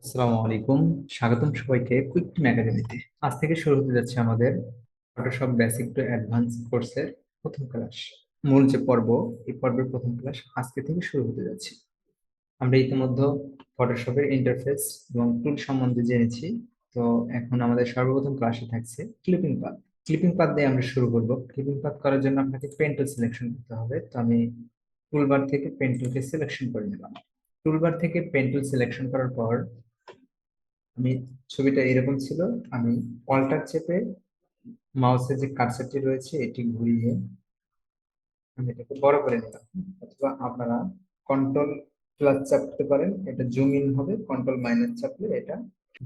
আসসালামু আলাইকুম। স্বাগতম সবাইকে কুইক টিম একাডেমিতে। আজ থেকে শুরু হতে যাচ্ছে আমাদের ফটোশপ বেসিক টু অ্যাডভান্স কোর্সের প্রথম ক্লাস। মূল যে পর্ব, এই পর্বের প্রথম ক্লাস আজকে থেকে শুরু হতে যাচ্ছে। আমরা ইতিমধ্যে ফটোশপের ইন্টারফেস এবং টুল সম্বন্ধে জেনেছি। তো এখন আমাদের সর্বপ্রথম ক্লাসে থাকছে ক্লিপিং পাথ। ক্লিপিং পাথ দিয়ে আমরা শুরু করব। ক্লিপিং পাথ করার জন্য আপনাকে পেন টুল সিলেকশন করতে হবে। তো আমি টুলবার থেকে পেন টুলকে সিলেকশন করে নিলাম। টুলবার থেকে পেন টুল সিলেকশন করার পর আমি ছবিটা এরকম ছিল, আমি অল্টার চেপে মাউসের যে কার্সারটি রয়েছে এটি ঘুরিয়ে আমি এটাকে বড় করে নিলাম। অথবা আপনারা কন্ট্রোল প্লাস চাপতে পারেন, এটা জুম ইন হবে, কন্ট্রোল মাইনাস চাপলে এটা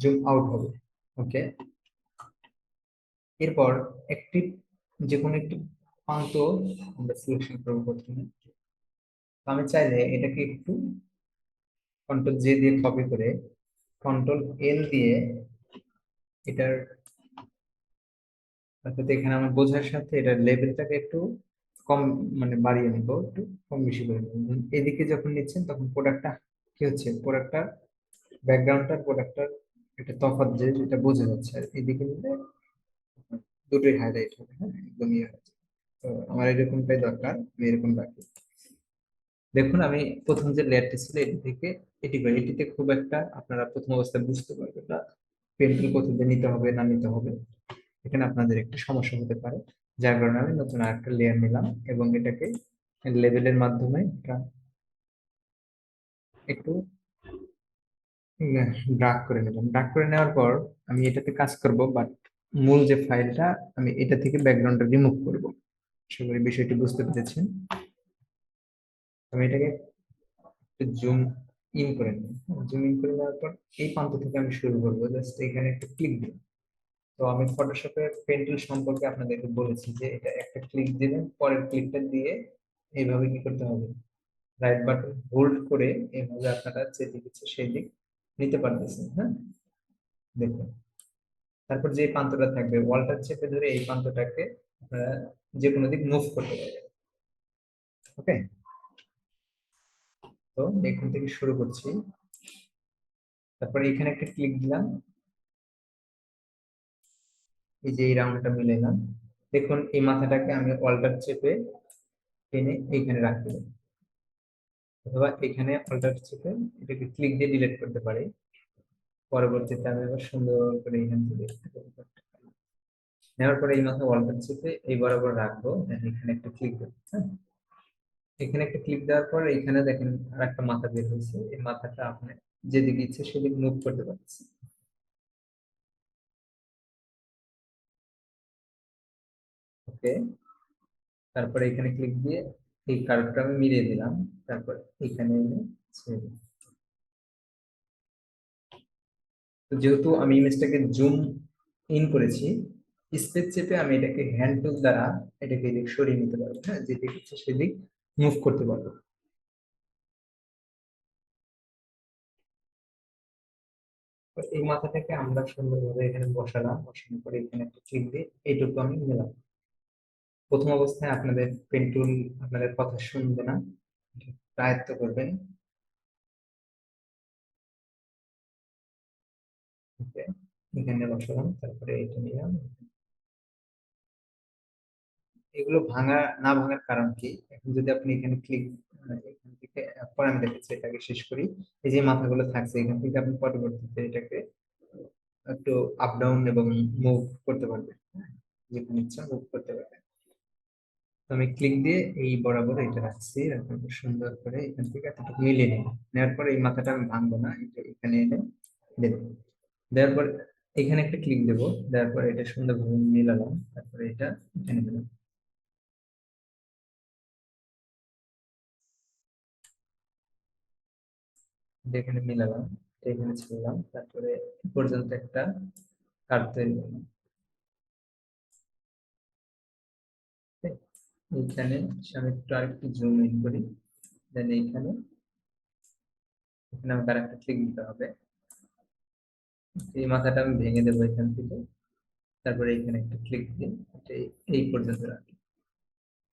জুম আউট হবে। ওকে, এরপর একটি যে কোনো একটি প্রান্ত আমরা সিলেকশন করবো প্রথমে। তো আমি চাইলে এটাকে একটু কন্ট্রোল জে দিয়ে কপি করে কন্ট্রোল এল দিয়ে এটার, অর্থাৎ এখানে আমার বোঝার সাথে এটার লেভেলটাকে একটু কম, মানে বাড়িয়ে নিব, একটু কম বেশি করে নিব। এদিকে যখন নিচ্ছেন তখন প্রোডাক্টটা কি হচ্ছে, প্রোডাক্টটা ব্যাকগ্রাউন্ডটা প্রোডাক্টটার একটা তফাৎ যে যেটা বোঝা যাচ্ছে। আর এদিকে নিলে দুটোই হাইলাইট হবে, হ্যাঁ একদম ইয়ে হচ্ছে। তো আমার এরকমটাই দরকার, আমি এরকম রাখি। দেখুন আমি প্রথম যে লেয়ারটি ছিল এটি থেকে এটি করি, এটিতে খুব একটা আপনারা প্রথম অবস্থায় বুঝতে পারবেন না পেন্সিল কোথায় নিতে হবে না নিতে হবে, এখানে আপনাদের একটু সমস্যা হতে পারে। যার কারণে আমি নতুন আরেকটা লেয়ার নিলাম এবং এটাকে লেভেলের মাধ্যমে এটা একটু ড্রাগ করে নিলাম। ড্রাগ করে নেওয়ার পর আমি এটাতে কাজ করব, বাট মূল যে ফাইলটা আমি এটা থেকে ব্যাকগ্রাউন্ডটা রিমুভ করব। আশা করি বিষয়টি বুঝতে পেরেছেন। আমি এটাকে জুম ইন করে নিই। জুম ইন করে নেওয়ার পর এই প্রান্ত থেকে আমি শুরু করবো, জাস্ট এখানে একটা ক্লিক দিই। তো আমি ফটোশপের পেন টুল সম্পর্কে আপনাদেরকে বলেছি যে এটা একটা ক্লিক দিবেন, পরের ক্লিকটা দিয়ে এইভাবে কি করতে হবে, রাইট বাটন হোল্ড করে এইভাবে আপনারা যেদিকে ইচ্ছে সেই দিক নিতে পারতেছেন। হ্যাঁ, দেখুন তারপর যে প্রান্তটা থাকবে ওয়ালটা চেপে ধরে এই প্রান্তটাকে আপনারা যে কোনো দিক মুভ করতে পারবেন। ওকে, তো এখান থেকে শুরু করছি। তারপরে এখানে একটা ক্লিক দিলাম, এই যে এই রাউন্ডটা মিলাইলাম। দেখুন এই মাথাটাকে আমি অল্টার চেপে টেনে এইখানে রাখতে পারি, অথবা এখানে অল্টার চেপে এটাকে ক্লিক দিয়ে ডিলিট করতে পারি। পরবর্তীতে আমি আবার সুন্দর করে এখান থেকে নেওয়ার পরে এই মাথা অল্টার চেপে এই বরাবর রাখবো, then এখানে একটা ক্লিক দেবো। হ্যাঁ, এখানে একটা ক্লিক দেওয়ার পর এখানে দেখেন আর একটা মাথা বের হয়েছে, এই মাথাটা আপনি যেদিকে ইচ্ছে সেদিকে মুভ করতে পারছেন। ওকে, তারপরে এখানে ক্লিক দিয়ে এই কার্ভটা আমি মিলিয়ে দিলাম। তারপর এখানে এনে ছেড়ে দিলাম। তো যেহেতু আমি ইমেজটাকে জুম ইন করেছি, স্পেস চেপে আমি এটাকে হ্যান্ড টুল দ্বারা এটাকে এদিক সরিয়ে নিতে পারবো। হ্যাঁ, যেদিকে ইচ্ছে সেদিক মুভ করতে পারবো। তো এই মাথাটাকে আমরা সুন্দরভাবে এখানে বসালাম, বসানোর পরে এখানে একটা ক্লিক দিয়ে এইটুকু আমি নিলাম। প্রথম অবস্থায় আপনাদের পেন টুল আপনাদের কথা শুনবে না, আয়ত্ত করবেন। ওকে, এখানে বসালাম, তারপরে এটা নিলাম। এগুলো ভাঙা না ভাঙার কারণ কি, এখন যদি আপনি এখানে ক্লিক, এখান থেকে পরে আমি দেখাচ্ছি, এটাকে শেষ করি। এই যে মাথাগুলো থাকছে এখান থেকে আপনি পরবর্তীতে এটাকে একটু আপ ডাউন এবং মুভ করতে পারবেন। হ্যাঁ, যেখানে ইচ্ছা মুভ করতে পারবেন। তো আমি ক্লিক দিয়ে এই বরাবর এটা রাখছি, রাখার পর সুন্দর করে এখান থেকে এতটুকু মিলিয়ে নিই। নেওয়ার পরে এই মাথাটা আমি ভাঙবো না, এটা এখানে এনে দেবো। দেওয়ার পর এখানে একটা ক্লিক দেবো, দেওয়ার পর এটা সুন্দরভাবে মিলালাম, তারপরে এটা এখানে দিলাম। এটা এখানে মিলালাম, এটা এখানে ছিলাম, তারপরে এ পর্যন্ত একটা কার্ভ তৈরি করলাম। ঠিক? এইখানে আমি একটু আরেকটু জুম ইন করি, দেন এইখানে এখানে আমাকে আরেকটা ক্লিক দিতে হবে। এই মাথাটা আমি ভেঙে দেবো এখান থেকে, তারপরে এখানে একটা ক্লিক দিই, এটা এই পর্যন্ত রাখি।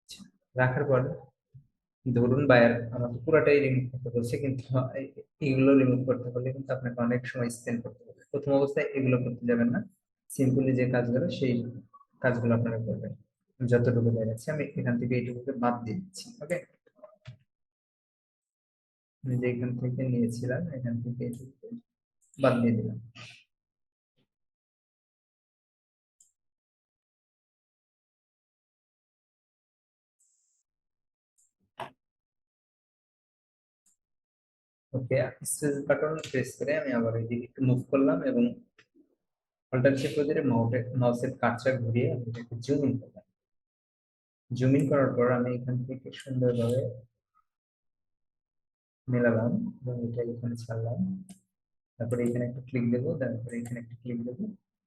আচ্ছা, রাখার পর ধরুন বায়ার আমাকে পুরোটাই রিমুভ করতে বলছে, কিন্তু এগুলো রিমুভ করতে হলে কিন্তু আপনাকে অনেক সময় স্পেন্ড করতে হবে। প্রথম অবস্থায় এগুলো করতে যাবেন না, সিম্পলি যে কাজগুলো সেই কাজগুলো আপনারা করবেন। যতটুকু দেখাচ্ছি আমি এখান থেকে এইটুকুকে বাদ দিয়ে দিচ্ছি। ওকে, আমি যে এখান থেকে নিয়েছিলাম এখান থেকে এইটুকুকে বাদ দিয়ে দিলাম। ওকে, স্পেস বাটন প্রেস করে আমি আবার এইদিকে একটু মুভ করলাম এবং অল্টার চেপে ধরে মাউসের কার্সর ঘুরিয়ে আমি এটাকে জুম ইন করলাম। জুম ইন করার পর আমি এখান থেকে সুন্দরভাবে মেলালাম এবং এটা এখানে ছাড়লাম। তারপরে এখানে একটা ক্লিক দেবো, তারপরে এখানে একটা ক্লিক দেবো।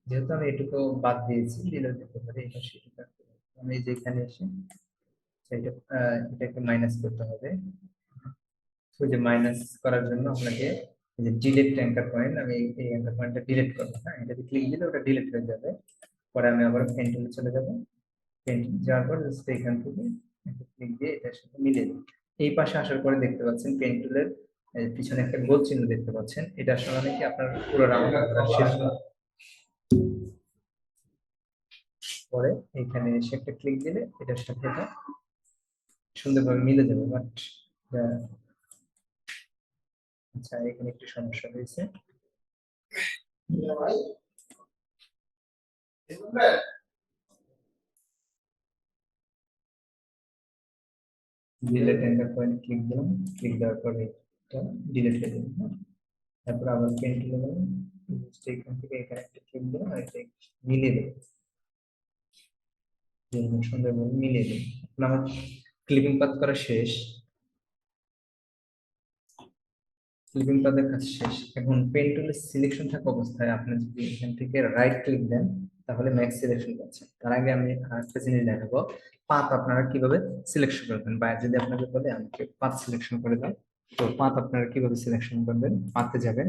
যেহেতু আমি এটুকু বাদ দিয়েছি, দিলে দিতে পারি এটা সেটুকু। আমি যে এখানে এসে সেটা এটাকে মাইনাস করতে হবে। তো যে মাইনাস করার জন্য আপনাকে এই যে ডিলিট অ্যাঙ্কার পয়েন্ট, আমি এই অ্যাঙ্কার পয়েন্টটা ডিলিট করবো। হ্যাঁ, এটাতে ক্লিক দিলে ওটা ডিলিট হয়ে যাবে। পরে আমি আবার পেন টুলে চলে যাবো। পেন টুলে যাওয়ার পর জাস্ট এখান থেকে একটা ক্লিক দিয়ে এটার সাথে মিলিয়ে দিই। এই পাশে আসার পরে দেখতে পাচ্ছেন পেন টুলের পিছনে একটা গোল চিহ্ন দেখতে পাচ্ছেন। এটা আসলে মানে কি আপনার পুরো রাউন্ড শেষ হওয়ার পরে এখানে এসে একটা ক্লিক দিলে এটার সাথে এটা সুন্দরভাবে মিলে যাবে। বাট আচ্ছা, এখানে একটু সমস্যা হয়েছে। ডিলিট এন্টার পয়েন্ট ক্লিক দিলাম। ক্লিক দেওয়ার পরে এটা ডিলিট হয়ে যাবে। হ্যাঁ, তারপর আবার পেন টুলে গেলাম, এখান থেকে এখানে একটা ক্লিক দিলাম আর এটা মিলিয়ে দেবো। সুন্দরভাবে মিলিয়ে দেবো। এখন আমার ক্লিপিং পাথ করা শেষ। ক্লিপিং তাদের কাজ শেষ। এখন পেন টুলের সিলেকশন থাকা অবস্থায় আপনি যদি এখান থেকে রাইট ক্লিক দেন তাহলে ম্যাক্স সিলেকশন পাচ্ছেন। তার আগে আমি আরেকটা জিনিস দেখাবো, পাথ আপনারা কিভাবে সিলেকশন করবেন। বা যদি আপনাকে বলে আমাকে পাথ সিলেকশন করে দাও, তো পাথ আপনারা কিভাবে সিলেকশন করবেন, পাথে যাবেন।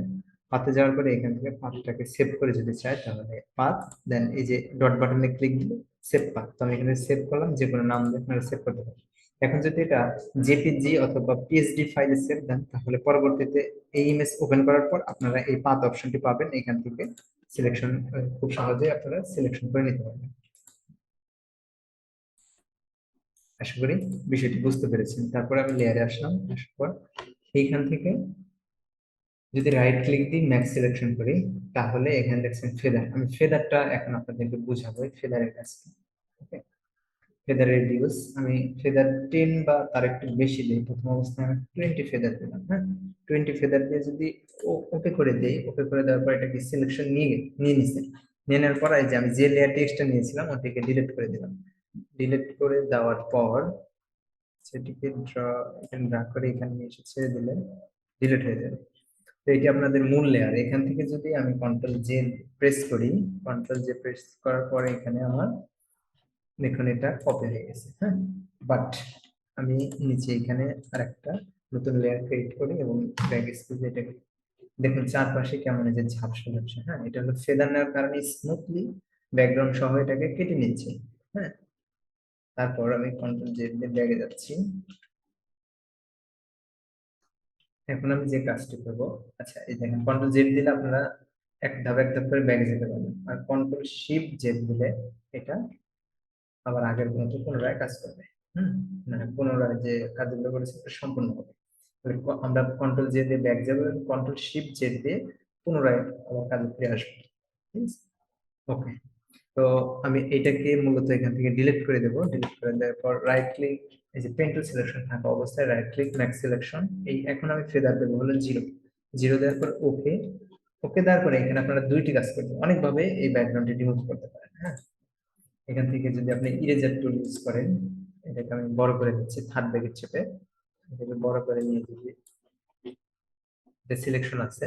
পাথে যাওয়ার পরে এখান থেকে পাথটাকে সেভ করে যদি চাই তাহলে পাথ, দেন এই যে ডট বাটনে ক্লিক দিলে সেভ পাথ। তো আমি এখানে সেভ করলাম, যে কোনো নাম দিয়ে আপনারা সেভ করতে পারেন। এখন যদি এটা জেপিজি অথবা পিএসডি ফাইলে সেভ দেন তাহলে পরবর্তীতে এই ইমেজ ওপেন করার পর আপনারা এই পাথ অপশনটি পাবেন। এখান থেকে সিলেকশন খুব সহজে আপনারা সিলেকশন করে নিতে পারবেন। আশা করি বিষয়টি বুঝতে পেরেছেন। তারপর আমি লেয়ারে আসলাম, আসার পর এইখান থেকে যদি রাইট ক্লিক দিই ম্যাক্স সিলেকশন করি তাহলে এখানে দেখছেন ফেদার। আমি ফেদারটা এখন আপনাদেরকে বুঝাবো, ফেদারের কাজটা। ওকে, ফেদার রিডিউস, আমি ফেদার 10 বা তার একটু বেশি দিই। প্রথম অবস্থায় আমি 20 ফেদার দিলাম। হ্যাঁ, 20 ফেদার দিয়ে যদি ওকে করে দেই, ওকে করে দেওয়ার পর এটাকে সিলেকশন নিয়ে নিয়ে নিছে। নিয়ে নেওয়ার পর এই যে আমি যে লেয়ার টেক্সটটা নিয়েছিলাম ওটাকে ডিলিট করে দিলাম। ডিলিট করে দেওয়ার পর সেটিকে এখানে ড্রা করে এখানে নিয়ে এসে ছেড়ে দিলে ডিলিট হয়ে যাবে। তো এটি আপনাদের মূল লেয়ার। এখান থেকে যদি আমি কন্ট্রোল জে প্রেস করি, কন্ট্রোল জে প্রেস করার পরে এখানে আমার দেখুন এটা কপি হয়ে গেছে। হ্যাঁ, বাট আমি নিচে এখানে আরেকটা নতুন লেয়ার ক্রিয়েট করি এবং ব্যাক স্পেস এটাকে দেখুন চারপাশে কেমন এই যে ঝাপসা ঝাপসা। হ্যাঁ, এটা হলো ফেদার নেওয়ার কারণে স্মুথলি ব্যাকগ্রাউন্ড সহ এটাকে কেটে নিচ্ছি। হ্যাঁ, তারপর আমি কন্ট্রোল জেড দিয়ে ব্যাগে যাচ্ছি। এখন আমি যে কাজটি করবো, আচ্ছা এই দেখেন কন্ট্রোল জেড দিলে আপনারা এক ধাপ করে ব্যাগে যেতে পারবেন, আর কন্ট্রোল শিফট জেড দিলে এটা আবার আগের মতো পুনরায় কাজ করবে। হুম, মানে পুনরায় যে কাজগুলো করেছে সেটা সম্পূর্ণ হবে। তাহলে আমরা কন্ট্রোল জে দিয়ে ব্যাক যাবো এবং কন্ট্রোল শিফট জেড দিয়ে পুনরায় আবার কাজে ফিরে আসবো। ঠিক আছে, ওকে। তো আমি এটাকে মূলত এখান থেকে ডিলিট করে দেবো। ডিলিট করে দেওয়ার পর রাইট ক্লিক, এই যে পেন্টুল সিলেকশন থাকা অবস্থায় রাইট ক্লিক ম্যাক্স সিলেকশন, এই এখন আমি ফেদার দেবো হলো জিরো। জিরো দেওয়ার পর ওকে। ওকে দেওয়ার পরে এখানে আপনারা দুইটি কাজ করবেন, অনেকভাবে এই ব্যাকগ্রাউন্ডটি রিমুভ করতে পারেন। হ্যাঁ, এখান থেকে যদি আপনি ইরেজার টুল ইউজ করেন, এটাকে আমি বড় করে নিচ্ছি থার্ড ব্র্যাকেট চেপে, এটাকে বড় করে নিয়ে যদি যে সিলেকশন আছে,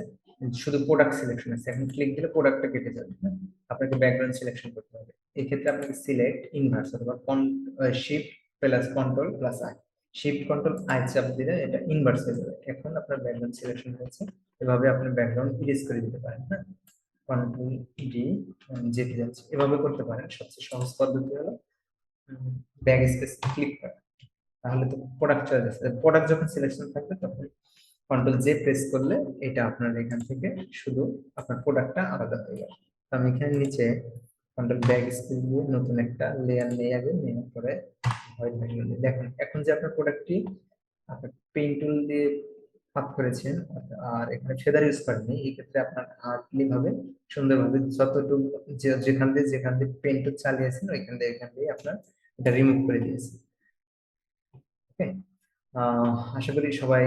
শুধু প্রোডাক্ট সিলেকশন আছে, এখন ক্লিক দিলে প্রোডাক্টটা কেটে যাবে। হ্যাঁ, আপনাকে ব্যাকগ্রাউন্ড সিলেকশন করতে হবে। এই ক্ষেত্রে আপনাকে সিলেক্ট ইনভার্স অথবা shift plus control plus I, shift control I চাপ দিলে এটা ইনভার্স হয়ে যাবে। এখন আপনার ব্যাকগ্রাউন্ড সিলেকশন হয়েছে। এভাবে আপনি ব্যাকগ্রাউন্ড ইরেজ করে দিতে পারেন। হ্যাঁ, কন্ট্রোল ডি যেতে যাচ্ছে, এভাবে করতে পারেন। সবচেয়ে সহজ পদ্ধতি হলো ব্যাক স্পেস ক্লিক করা। তাহলে তো প্রোডাক্ট চলে যাচ্ছে। প্রোডাক্ট যখন সিলেকশন থাকবে তখন কন্ট্রোল জে প্রেস করলে এটা আপনার এখান থেকে শুধু আপনার প্রোডাক্টটা আলাদা হয়ে যাবে। তো আমি এখানে নিচে কন্ট্রোল ব্যাক স্পেস দিয়ে নতুন একটা লেয়ার নিয়ে আগে নেওয়ার পরে হোয়াইট ব্যাকগ্রাউন্ড দেখুন এখন যে আপনার প্রোডাক্টটি আপনার পেইন টুল দিয়ে ভাগ করেছেন আর এখানে ফেদার ইউজ করেননি, এই ক্ষেত্রে আপনার হার্ডলি ভাবে সুন্দরভাবে যতটুকু যেখান দিয়ে পেইন টুল চালিয়েছেন এখান দিয়ে আপনার এটা রিমুভ করে দিয়েছে। ওকে, আশা করি সবাই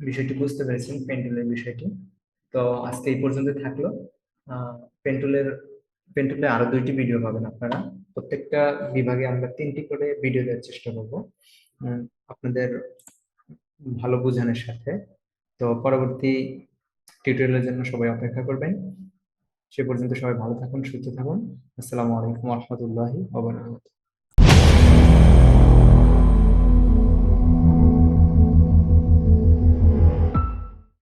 বিষয়টি বুঝতে পেরেছেন পেন্টুলের বিষয়টি। তো আজকে এই পর্যন্ত থাকলো। পেন্টুলের পেন্টুলে আরো 2টি ভিডিও পাবেন আপনারা। প্রত্যেকটা বিভাগে আমরা 3টি করে ভিডিও দেওয়ার চেষ্টা করব আপনাদের ভালো বোঝানোর সাথে। তো পরবর্তী টিউটোরিয়ালের জন্য সবাই অপেক্ষা করবেন। সে পর্যন্ত সবাই ভালো থাকুন, সুস্থ থাকুন। আসসালামু আলাইকুম ওয়া রাহমাতুল্লাহি ওয়া বারাকাতুহু।